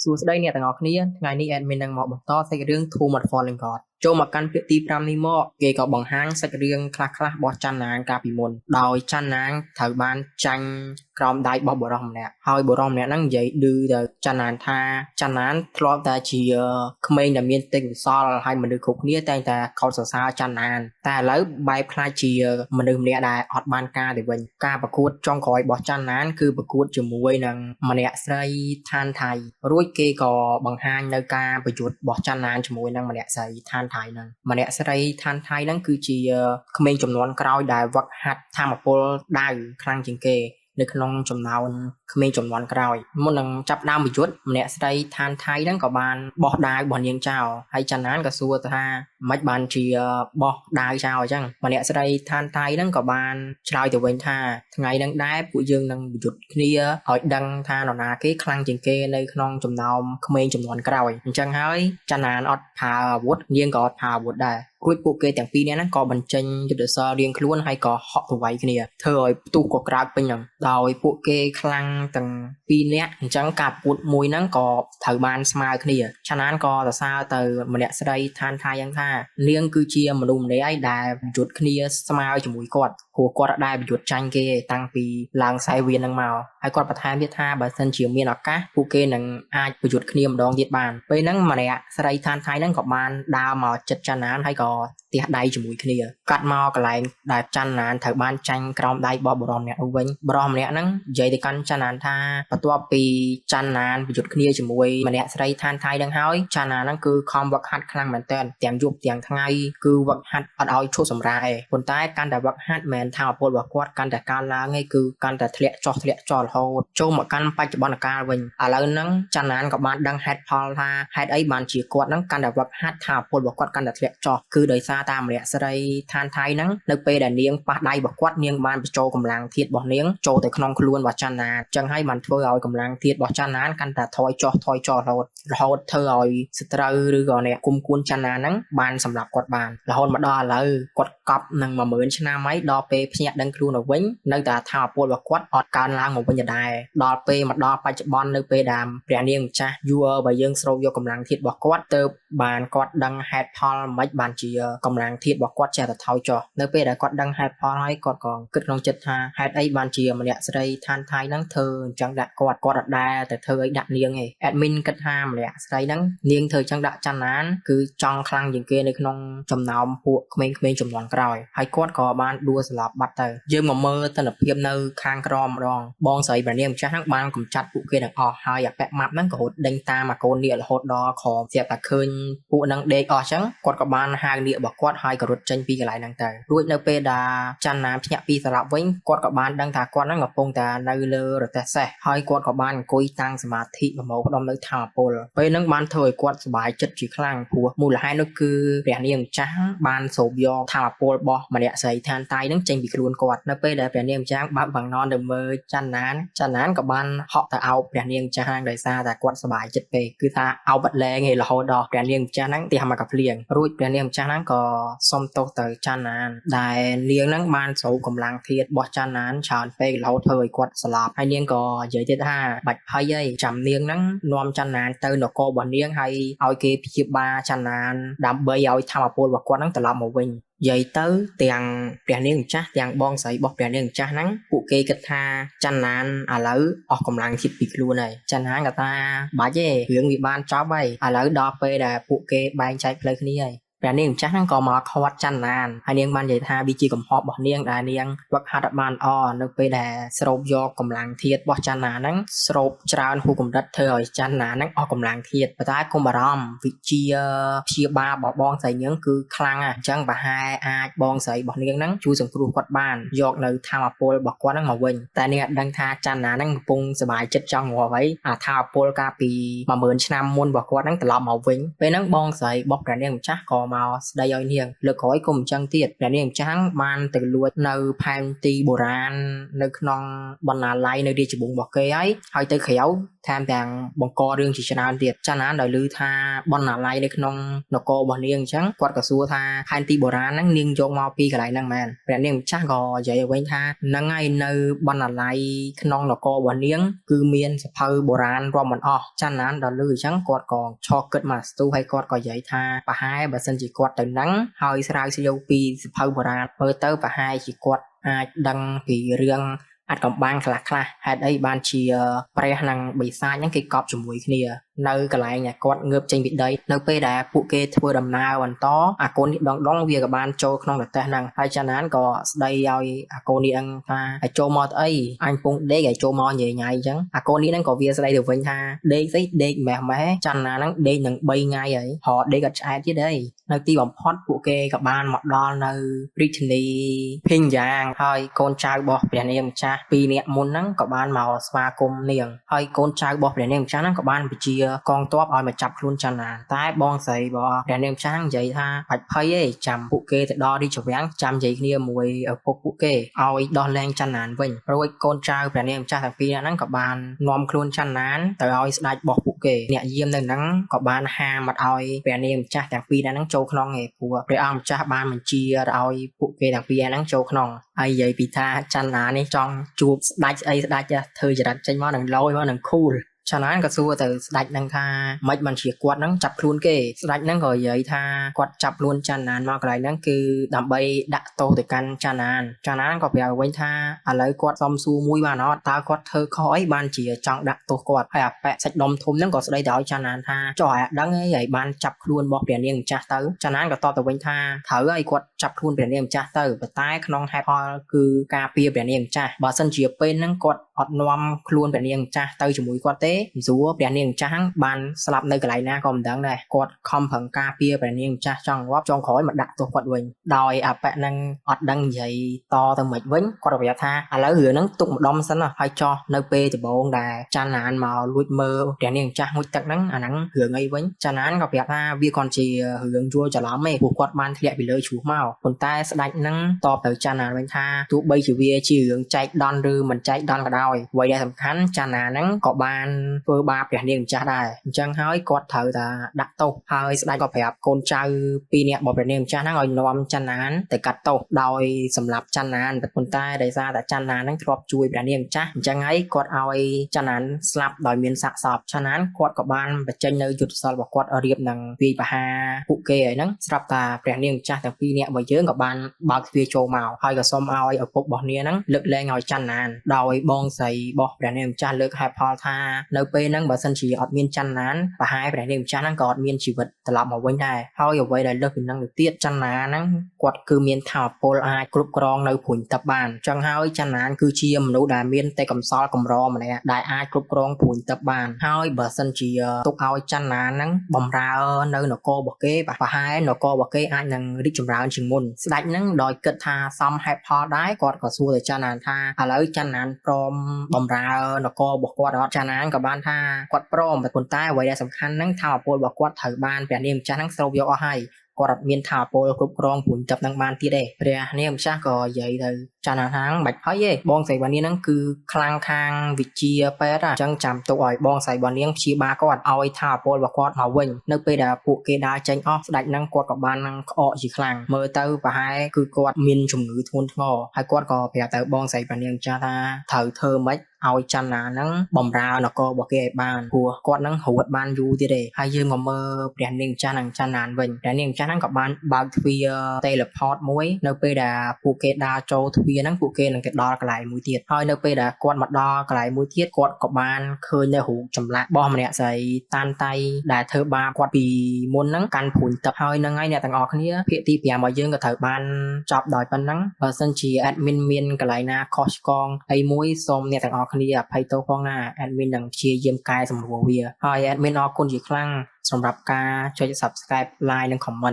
សួស្តីអ្នកទាំងអស់គ្នាថ្ងៃនេះ admin នឹងមកបន្តសាច់រឿង Two Mad Falling God ចូលមកកាន់ពាក្យទី5នេះមកគេក៏បង្ហាញសាច់រឿងខ្លះៗរបស់ច័ន្ទណានកាលពីមុនដោយច័ន្ទណានត្រូវបានចាញ់ក្រោមដៃរបស់បុរសម្នាក់ហើយបុរសម្នាក់ហ្នឹងនិយាយឌឺទៅច័ន្ទណានថាច័ន្ទណានធ្លាប់តែជាក្មេងដែលមានទេពកោសល្យហើយមនុស្សគ្រប់គ្នាតែងតែខកសរសើរច័ន្ទណានតែឥឡូវបែបខ្លាចជាមនុស្សម្នាក់ដែលអត់បានការទៅវិញការប្រកួតចុងក្រោយរបស់ច័ន្ទណានគឺប្រកួតជាមួយនឹងម្នាក់ស្រីឋានថៃរួចគេក៏បង្ហាញនៅការប្រយុទ្ធរបស់ច័ន្ទណានជាមួយនឹងម្នាក់ស្រីឋានថៃហ្នឹងម្នាក់ស្រីឋានថៃហ្នឹងគឺជាក្មេងចំនួនក្រោយដែលវឹកហាត់ធម្មពលដៅខ្លាំងជាងគេនៅក្នុងចំណោមក្មេងចំនួនក្រោយមុននឹងចាប់ដើមប្រយុទ្ធម្នាក់ស្រីឋានថៃហ្នឹងក៏បានបោះដាវរបស់នាងចោលហើយច័ន្ទណានក៏សួរថាមិនបានជាបោះដាវចោលអញ្ចឹងម្នាក់ស្រីឋានថៃហ្នឹងក៏បានឆ្លើយទៅវិញថាថ្ងៃហ្នឹងដែរពួកយើងនឹងប្រយុទ្ធគ្នាឲ្យដឹងថានរណាគេខ្លាំងជាងគេនៅក្នុងចំណោមក្មេងចំនួនក្រោយអញ្ចឹងហើយច័ន្ទណានអត់ប្រើអាវុធនាងក៏អត់ប្រើអាវុធដែររួចពួកគេទាំងពីរនាក់ហ្នឹងក៏បញ្ចេញយុទ្ធសាស្ត្ររៀងខ្លួនហើយក៏ហក់ទៅវាយគ្នាធ្វើឲ្យផ្ទុះក៏ក្រើកពេញហ្នឹងដោយពួកគេខ្លាំងទាំងពីរនាក់អញ្ចឹងការពួតមួយហ្នឹងក៏ត្រូវបានស្មើគ្នាឆាណានក៏សរសើរទៅម្នាក់ស្រីឋានថៃយ៉ាងថានាងគឺជាមនុស្សម្នាក់ឯងដែលយុទ្ធគ្នាស្មើជាមួយគាត់ព្រោះគាត់ដែរយុទ្ធចាញ់គេតាំងពីឡើងខ្សែវៀនហ្នឹងមកហើយគាត់បន្ថែមទៀតថាបើសិនជាមានឱកាសពួកគេនឹងអាចប្រយុទ្ធគ្នាម្ដងទៀតបានពេលហ្នឹងម្នាក់ស្រីឋានថៃហ្នឹងក៏បានដើរមកចិត្តច័ន្ទណានហើយក៏ទះដៃជាមួយគ្នាកាត់មកកន្លែងដែលច័ន្ទណានត្រូវបានចាញ់ក្រោមដៃរបស់បរិមម្នាក់នោះវិញបរិមម្នាក់ហ្នឹងនិយាយទៅកាន់ច័ន្ទណានថាបន្ទាប់ពីច័ន្ទណានប្រយុទ្ធគ្នាជាមួយម្នាក់ស្រីឋានថៃហ្នឹងហើយច័ន្ទណានហ្នឹងគឺខំវឹកហាត់ខ្លាំងមែនទែនទាំងយប់ទាំងថ្ងៃគឺវឹកហាត់អត់ឲ្យឈប់សម្រាកឯងប៉ុន្តែកាន់តែវឹកហាត់មិនថាពលរបស់គាត់កាន់តែកើនឡើងឯងគឺកាន់តែធ្លាក់ចុះរហូតចូលមកកាន់បច្ចុប្បន្នកាលវិញឥឡូវហ្នឹងច័ន្ទណានក៏បានដឹងហេតុផលថាហេតុអីបានជាគាត់ហ្នឹងកាន់តែវឹកហាត់ថាពលរបស់គាត់កាន់តែធ្លាក់ចុះគឺដោយសារតាមម្នាក់ស្រីឋានថៃហ្នឹងនៅពេលដែលនាងប៉ះដៃរបស់គាត់នាងបានបញ្ចូលកម្លាំងធាតុរបស់នាងចូលទៅក្នុងខ្លួនរបស់ច័ន្ទណានអញ្ចឹងហើយបានធ្វើឲ្យកម្លាំងធាតុរបស់ច័ន្ទណានកាន់តែថយចុះរហូតធ្វើឲ្យសត្រូវឬក៏អ្នកគុំគួនច័ន្ទណានហ្នឹងបានសម្លាប់គាត់បានរហូតមកដល់ឥឡូវគាត់កប់នឹង10000ឆ្នាំហើយដល់ពេលភ្ញាក់ដឹងខ្លួនទៅវិញនៅតែថាពលរបស់គាត់អត់កើនឡើងមកវិញដែរដល់ពេលមកដល់បច្ចុប្បន្ននៅពេលដែលព្រះនាងម្ចាស់យួរបើយើងស្រូបយកកម្លាំងធាតុរបស់គាត់ទៅបានគាត់ដឹងហេតុផលមិនបានជាកម្លាំងធាតុរបស់គាត់ចេះតែថយចុះនៅពេលដែលគាត់ដឹងហេតុផលហើយគាត់ក៏គិតក្នុងចិត្តថាហេតុអីបានជាម្នាក់ស្រីឋានថៃហ្នឹងធ្វើអញ្ចឹងដាក់គាត់អត់ដែរតែធ្វើឲ្យដាក់នាងឯង admin គិតថាម្នាក់ស្រីហ្នឹងនាងធ្វើអញ្ចឹងដាក់ច័ន្ទណានគឺចង់ខ្លាំងជាងគេនៅក្នុងចំណោមពួកក្មេងៗចំនួនក្រោយហើយគាត់ក៏បានដួលស្លាប់បាត់ទៅយើងមកមើលទស្សនភាពនៅខាងក្រោមម្ដងបងស្រីព្រះនាងម្ចាស់ហ្នឹងបានកម្ចាត់ពួកគេទាំងអស់ហើយអាពាក់ម៉ាប់ហ្នឹងក៏រត់ដេញតាមអាកូននាគរហូតដល់ក្រោមស្រាប់តែឃើញពួកហ្នឹងដេកអស់អញ្ចឹងគាត់ក៏បានហៅនាគរបស់គាត់ហើយក៏រត់ចេញពីកន្លែងហ្នឹងទៅរួចនៅពេលដែលច័ន្ទណានភ្ញាក់ពីស្លាប់វិញគាត់ក៏បានដឹងថាគាត់ហ្នឹងកំពុងតែនៅលើរទេះសេះហើយគាត់ក៏បានអង្គុយតាំងសមាធិប្រមូលផ្ដុំនៅថាមពលពេលហ្នឹងបានធ្វើឲ្យគាត់សប្បាយចិត្តជាខ្លាំងព្រោះមូលហេតុនោះគឺព្រះនាងម្ចាស់បានសូបយកថាមពលរបស់ម្នាក់ស្រីឋានថៃហ្នឹងចេញពីខ្លួនគាត់នៅពេលដែលព្រះនាងម្ចាស់បើកវាំងននទៅមើលច័ន្ទណានក៏បានហក់ទៅអោបព្រះនាងម្ចាស់ហ្នឹងដោយសារតែគាត់សប្បាយចិត្តពេកគឺថាអោបបាត់លែងឯរហូតដល់ព្រះនាងម្ចាស់ហ្នឹងទះមកកាភ្លៀងរួចព្រះនាងម្ចាស់ហ្នឹងក៏សុំទោសទៅច័ន្ទណានដែលនាងហ្នឹងបានស្រូបកម្លាំងធាតុរបស់ច័ន្ទណានច្រើនពេករហូតធ្វើឲ្យគាត់ស្លាប់ហើយនាងក៏និយាយទៀតថាបាច់ភ័យអីចាំនាងហ្នឹងនាំច័ន្ទណានទៅនគររបស់នាងហើយឲ្យគេព្យាបាលច័ន្ទណានដើម្បីឲ្យធម៌ពលរបស់គាត់ហ្នឹងត្រឡប់មកវិញនិយាយទៅទាំងព្រះនាងម្ចាស់ទាំងបងស្រីរបស់ព្រះនាងម្ចាស់ហ្នឹងពួកគេគិតថាច័ន្ទណានឥឡូវអស់កម្លាំងជាតិពីខ្លួនហើយច័ន្ទណានក៏ថាបាច់ទេរឿងវាបានចប់ហើយឥឡូវដល់ពេលដែលពួកគេបែងចែកផ្លូវគ្នាហើយព្រះនាងម្ចាស់ហ្នឹងក៏មកខាត់ច័ន្ទណានហើយនាងបាននិយាយថាវាជាកំហុសរបស់នាងដែលនាងវឹកហាត់បានល្អនៅពេលដែលស្រូបយកកម្លាំងធាតុរបស់ច័ន្ទណានហ្នឹងស្រូបច្រើនហួសកម្រិតធ្វើឲ្យច័ន្ទណានហ្នឹងអស់កម្លាំងធាតុប៉ុន្តែកុំបារម្ភវិជាព្យាបាលរបស់បងស្រីនាងគឺខ្លាំងណាស់អញ្ចឹងប្រហែលអាចបងស្រីរបស់នាងហ្នឹងជួយសង្គ្រោះគាត់បានយកនៅធម៌ពលរបស់គាត់ហ្នឹងមកវិញតែនាងអត់ដឹងថាច័ន្ទណានហ្នឹងកំពុងសប្បាយចិត្តចង់រកអីអាធម៌ពលកាលពី10000ឆ្នាំមុនរបស់គាត់ហ្នឹងត្រឡប់មកវិញពេលហ្នឹងបងស្រីរបស់ព្រះនាងម្ចាស់ក៏ មកស្ដីឲ្យនាងលើកក្រោយក៏មិនចឹងទៀតព្រះនាងម្ចាស់បានទៅលួចនៅផែនទីបុរាណនៅក្នុងបណ្ណាល័យនៅរាជវង្សរបស់គេហើយទៅក្រៅថែមទាំងបង្ករឿងជាច្រើនទៀតចាណានដោយឮថាបណ្ណាល័យនៅក្នុងនគររបស់នាងអញ្ចឹងគាត់ក៏សួរថាផែនទីបុរាណហ្នឹងនាងយកមកពីកន្លែងហ្នឹងមែនព្រះនាងម្ចាស់ក៏និយាយឲ្យវិញថាហ្នឹងហើយនៅបណ្ណាល័យក្នុងនគររបស់នាងគឺមានសភៅបុរាណរាប់មិនអស់ចាណានដល់ឮអញ្ចឹងគាត់ក៏ឆោគគិតមកស្ទុះហើយគាត់ក៏និយាយថាប្រហែលបើសិនជាគាត់ទៅហ្នឹងហើយស្រាវជ្រាវពីសភៅបុរាណមើលទៅប្រហែលជាគាត់អាចដឹងពីរឿងអាចកំបាំងខ្លះហេតុអីបានជាព្រះនិងបិសាចហ្នឹងគេកប់ជាមួយគ្នានៅកន្លែងគាត់ងើបចេញពីដីនៅពេលដែលពួកគេធ្វើដំណើរបន្តអាកូននេះដងវាក៏បានចូលក្នុងប្រទេសហ្នឹងហើយចាណានក៏ស្ដីឲ្យអាកូននេះហ្នឹងថាឲ្យចូលមកទៅអីអញពងដេកឲ្យចូលមកញ៉ៃអញ្ចឹងអាកូននេះហ្នឹងក៏វាស្ដីទៅវិញថាដេកស្អីដេកម៉េះចាណានហ្នឹងដេកនឹង3ថ្ងៃហើយហត់ដេកអត់ឆ្អែតទៀតទេនៅទីបំផុតពួកគេក៏បានមកដល់នៅរាជធានីភីងយ៉ាងហើយកូនចៅរបស់ព្រះនាងម្ចាស់2នាក់មុនហ្នឹងក៏បានមកស្វាគមន៍នាងហើយកូនចៅរបស់ព្រះនាងម្ចាស់ហ្នឹងក៏បានបញ្ជាកងទ័ពឲ្យមកចាប់ខ្លួនចាណានតែបងស្រីរបស់ព្រះនាងម្ចាស់និយាយថាបាច់ភ័យទេចាំពួកគេទៅដល់រាជវាំងចាំនិយាយគ្នាមួយឪពុកពួកគេឲ្យដោះលែងចាណានវិញរួចកូនចៅព្រះនាងម្ចាស់ទាំងពីរនាក់ហ្នឹងក៏បាននាំខ្លួនចាណានទៅឲ្យស្ដេចរបស់ពួកគេអ្នកយាមនៅហ្នឹងក៏បានហាមអត់ឲ្យព្រះនាងម្ចាស់ទាំងពីរនាក់ហ្នឹងចូលក្នុងឯព្រោះព្រះអង្គម្ចាស់បានបញ្ជាឲ្យពួកគេទាំងពីរហ្នឹងចូលក្នុងហើយនិយាយពីថាចាណាននេះចង់ជួបស្ដេចស្អីស្ដេចធ្វើចរិតចេញមកនឹងលយមកនឹងខូលចាណានក៏សួរទៅស្ដេចនឹងថាមិនបានជាគាត់នឹងចាប់ខ្លួនគេស្ដេចនឹងក៏និយាយថាគាត់ចាប់ខ្លួនចាណានមកកន្លែងហ្នឹងគឺដើម្បីដាក់ទោសទៅកាន់ចាណានក៏ប្រាប់វិញថាឥឡូវគាត់សុំសួរមួយបានអត់តើគាត់ធ្វើខុសអីបានជាចង់ដាក់ទោសគាត់ហើយអាប៉ែសាច់ដុំធំហ្នឹងក៏ស្ដីទៅឲ្យចាណានថាចុះឲ្យដឹងអីហើយបានចាប់ខ្លួនរបស់ព្រះនាងម្ចាស់ទៅចាណានក៏តបទៅវិញថាត្រូវឲ្យគាត់ចាប់ខ្លួនព្រះនាងម្ចាស់ទៅប៉ុន្តែក្នុងហេតុផលគឺការពារព្រះនាងម្ចាស់បើសិនជាពេលហ្នឹងគាត់អត់នាំខ្លួនព្រះនាងម្ចាស់ទៅជាមួយគាត់ទេព្រោះព្រះនាងម្ចាស់បានស្លាប់នៅកន្លែងណាក៏មិនដឹងដែរគាត់ខំប្រឹងការពារព្រះនាងម្ចាស់ចង់រាប់ចុងក្រោយមកដាក់ទោសគាត់វិញដោយអាប៉ែនឹងអត់ដឹងនិយាយតទៅមិនវិញគាត់ប្រាប់ថាឥឡូវរឿងហ្នឹងទុកម្ដុំសិនហើយចោះនៅពេលដំបូងដែលចាណានមកលួចមើលព្រះនាងម្ចាស់ងូតទឹកហ្នឹងអាហ្នឹងរឿងអីវិញចាណានក៏ប្រាប់ថាវាគ្រាន់ជារឿងយល់ច្រឡំទេព្រោះគាត់បានធ្លាក់ពីលើជ្រោះមកប៉ុន្តែស្ដេចហ្នឹងតបទៅចាណានវិញថាទោះបីជាវាជារឿងចែកដន់ឬមិនចែកដន់ក៏ដោយអ្វីដែលសំខាន់ចាណានហ្នឹងក៏បានធ្វើបាបព្រះនាងម្ចាស់ដែរអញ្ចឹងហើយគាត់ត្រូវតែដាក់ទោសហើយស្ដេចក៏ប្រាប់កូនចៅ2នាក់របស់ព្រះនាងម្ចាស់ហ្នឹងឲ្យនាំចាណានទៅកាត់ទោសដោយសម្លាប់ចាណានប៉ុន្តែដោយសារតែចាណានហ្នឹងធ្លាប់ជួយព្រះនាងម្ចាស់អញ្ចឹងហើយគាត់ឲ្យចាណានស្លាប់ដោយមានសាកសពចាណានគាត់ក៏បានបញ្ចេញនៅយុទ្ធសាស្ត្ររបស់គាត់រៀបនឹងវាយប្រហារពួកគេហើយហ្នឹងស្រាប់តែព្រះនាងម្ចាស់ទាំង2នាក់របស់យើងក៏បានបើកទ្វារចូលមកហើយក៏សុំឲ្យឪពុករបស់នាងហ្នឹងលើកលែងឲ្យចាណានដោយបងស្រីរបស់ព្រះនាងម្ចាស់លើកហេតុផលថានៅពេលហ្នឹងបើសិនជាអត់មានចាណានប្រហែលព្រះនាងម្ចាស់ហ្នឹងក៏អត់មានជីវិតត្រឡប់មកវិញដែរហើយអ្វីដែលលើសពីហ្នឹងទៅទៀតចាណានហ្នឹងគាត់គឺមានថាមពលអាចគ្រប់គ្រងនៅព្រួញទឹកបានអញ្ចឹងហើយចាណានគឺជាមនុស្សដែលមានតែកំសល់កម្រម្នាក់ដែលអាចគ្រប់គ្រងព្រួញទឹកបានហើយបើសិនជាទុកឲ្យចាណានហ្នឹងបំរើនៅនគររបស់គេប្រហែលនគររបស់គេអាចនឹងរីកចម្រើនជាងមុនស្ដេចហ្នឹងដោយគិតថាសមហេតុផលដែរគាត់ក៏សួរទៅចាណានថាឥឡូវចាណានព្រមបំរើនគររបស់គាត់អត់ចាណានក៏បានថាគាត់ព្រមប៉ុន្តែអ្វីដែលសំខាន់ហ្នឹងថាមពលរបស់គាត់ត្រូវបានព្រះនាងម្ចាស់ហ្នឹងស្រូបយកអស់ហើយគាត់អត់មានថាមពលគ្រប់គ្រងព្រួញទឹកហ្នឹងបានទៀតទេព្រះនាងម្ចាស់ក៏និយាយទៅចាណានហាងបាច់ហើយទេបងស្រីរបស់នាងហ្នឹងគឺខ្លាំងខាងវិជាពេទ្យអញ្ចឹងចាំទុកឲ្យបងស្រីរបស់នាងព្យាបាលគាត់ឲ្យថាមពលរបស់គាត់មកវិញនៅពេលដែលពួកគេដើរចេញអស់ស្ដេចហ្នឹងគាត់ក៏បាននឹងក្អកជាខ្លាំងមើលទៅប្រហែលគឺគាត់មានជំងឺធ្ងន់ធ្ងរហើយគាត់ក៏ប្រាប់ទៅបងស្រីរបស់នាងម្ចាស់ថាត្រូវធ្វើម៉េចឲ្យចាណាហ្នឹងបំរើនគររបស់គេឲ្យបានព្រោះគាត់ហ្នឹងរួតបានយូរទៀតទេហើយយើងមកមើលព្រះនាងម្ចាស់និងចាណានវិញព្រះនាងម្ចាស់ហ្នឹងក៏បានបើកទ្វារ teleport មួយនៅពេលដែលពួកគេដើរចូលទ្វារហ្នឹងពួកគេនឹងទៅដល់កន្លែងមួយទៀតហើយនៅពេលដែលគាត់មកដល់កន្លែងមួយទៀតគាត់ក៏បានឃើញនៅរូបចម្លាក់របស់ម្នាក់ស្រីតានតៃដែលធ្វើបាបគាត់ពីមុនហ្នឹងកាន់ព្រួញទឹកហើយហ្នឹងហើយអ្នកទាំងអស់គ្នាភាគទី5របស់យើងក៏ត្រូវបានចប់ដោយប៉ុណ្ណឹងបើសិនជា admin មានកន្លែងណាខុសឆ្គងអីមួយសូមអ្នកទាំងអស់គ្នាអភ័យទោសផងណា admin នឹងព្យាយាមកែសម្រួលវាហើយ admin អរគុណជាខ្លាំងសម្រាប់ការចុច subscribe like និង comment